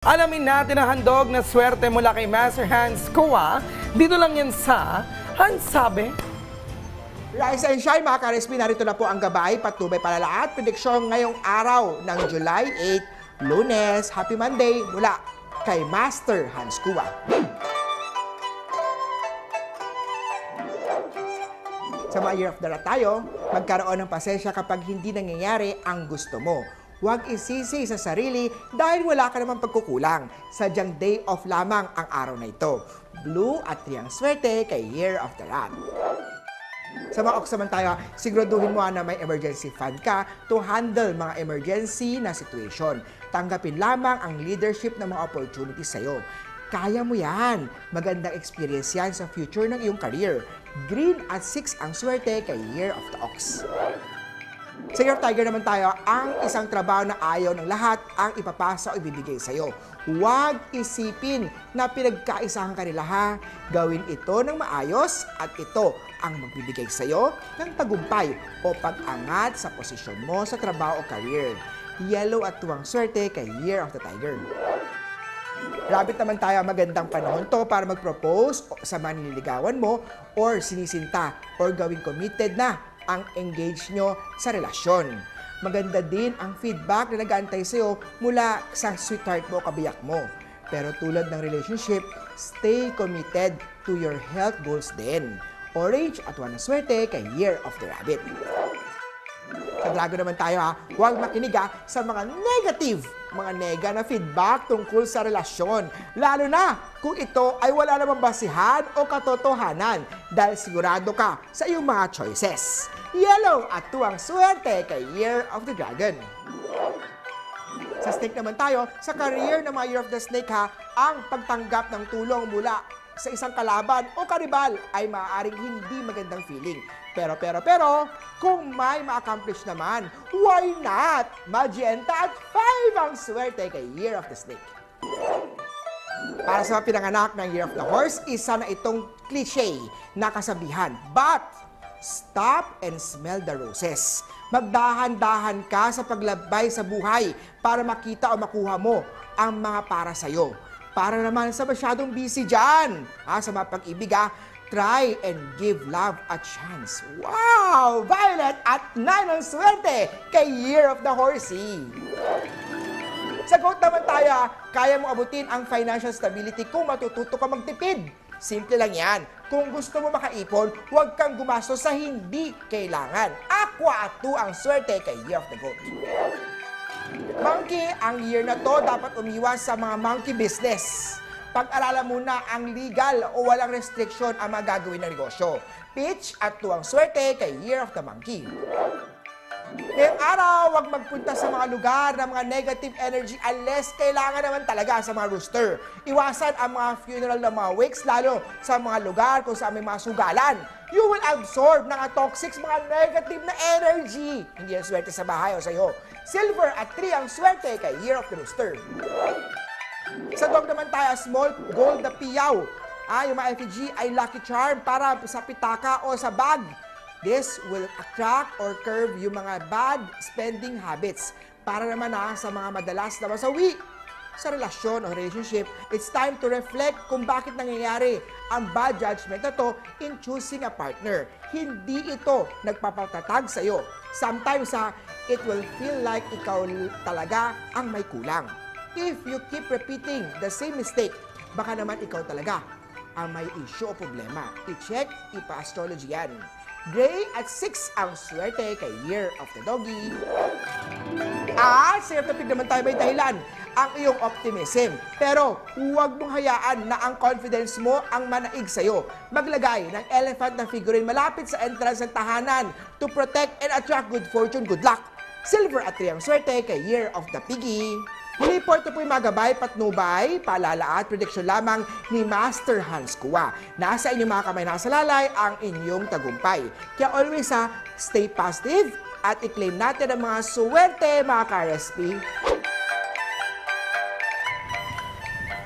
Alamin natin ang handog na swerte mula kay Master Hans Kua. Dito lang yan sa Hans Sabi. Rise and shine mga ka-RSP, narito na po ang gabay, patnubay palalaat, prediksyon ngayong araw ng July 8, Lunes. Happy Monday mula kay Master Hans Kua. Sa mga Year of the Rat tayo, magkaroon ng pasensya kapag hindi nangyayari ang gusto mo. Huwag isisi sa sarili dahil wala ka namang pagkukulang. Sadyang day off lamang ang araw na ito. Blue at 3 ang swerte kay Year of the Rat. Sa mga Ox naman tayo, siguraduhin mo na may emergency fund ka to handle mga emergency na situation. Tanggapin lamang ang leadership ng mga opportunities sa'yo. Kaya mo yan. Magandang experience yan sa future ng iyong career. Green at 6 ang swerte kay Year of the Ox. Sa Year of Tiger naman tayo, ang isang trabaho na ayaw ng lahat ang ipapasa o ibibigay sa'yo. Huwag isipin na pinagkaisahan ka nila ha. Gawin ito ng maayos at ito ang magbibigay sa'yo ng tagumpay o pag-angat sa posisyon mo sa trabaho o career. Yellow at 2 ang swerte kay Year of the Tiger. Rabbit naman tayo, magandang panahon to para mag-propose sa manililigawan mo or sinisinta or gawing committed na ang engage nyo sa relasyon. Maganda din ang feedback na nag-aantay sa'yo mula sa sweetheart mo o kabiyak mo. Pero tulad ng relationship, stay committed to your health goals din. Orange at 1 na swerte kay Year of the Rabbit. Sa Dragon naman tayo ha, huwag makinig sa mga mga nega na feedback tungkol sa relasyon. Lalo na kung ito ay wala namang basihan o katotohanan dahil sigurado ka sa iyong mga choices. Yellow at 2 ang swerte kay Year of the Dragon. Sa Snake naman tayo, sa career ng mga Year of the Snake ha, ang pagtanggap ng tulong mula sa isang kalaban o karibal ay maaaring hindi magandang feeling. Pero, kung may ma-accomplish naman, why not? Magenta at 5 ang swerte kay Year of the Snake. Para sa mga pinanganak ng Year of the Horse, isa na itong cliche na kasabihan. But, stop and smell the roses. Magdahan-dahan ka sa paglabay sa buhay para makita o makuha mo ang mga para sa'yo. Para naman sa masyadong busy dyan, sa mga pag-ibig, try and give love a chance. Wow! Violet at 9 ang swerte kay Year of the Horsey. Sa Goat naman tayo, kaya mong abutin ang financial stability kung matututo ka magtipid. Simple lang yan. Kung gusto mo makaipon, huwag kang gumastos sa hindi kailangan. Aqua at 2 ang swerte kay Year of the Goat. Monkey, ang year na to dapat umiwas sa mga monkey business. Pag-aralan muna ang legal o walang restriction ang mga gagawin ng negosyo. Peach at 2 ang swerte kay Year of the Monkey. Ngayong araw, huwag magpunta sa mga lugar ng mga negative energy unless kailangan naman talaga sa mga rooster. Iwasan ang mga funeral ng mga wakes, lalo sa mga lugar kung saan may mga sugalan. You will absorb ng toxic, mga negative na energy. Hindi ang swerte sa bahay o sa'yo. Silver at 3 ang swerte kay Year of the Rooster. Sa Dog naman tayo, small gold na piyaw. Yung mga effigy ay lucky charm para sa pitaka o sa bag. This will attract or curb yung mga bad spending habits. Para naman sa mga madalas na masawi sa relasyon o relationship, it's time to reflect kung bakit nangyayari ang bad judgment na to in choosing a partner. Hindi ito nagpapatatag sa'yo. Sometimes it will feel like ikaw talaga ang may kulang. If you keep repeating the same mistake, baka naman ikaw talaga ang may issue o problema. I-check, ipa-astrology yan. Gray at 6 ang swerte kay Year of the Doggy. Sa Year of the Pig naman tayo may dahilan ang iyong optimism. Pero huwag mong hayaan na ang confidence mo ang manaig sa'yo. Maglagay ng elephant na figurine malapit sa entrance ng tahanan to protect and attract good fortune, good luck. Silver at 3 ang swerte kay Year of the Piggy. Muli po, ito po yung mga gabay, patnubay, paalala at prediksyon lamang ni Master Hans Kua. Nasa inyong mga kamay nakasalalay ang inyong tagumpay. Kaya always stay positive at i-claim natin ang mga suwerte mga ka-RSP.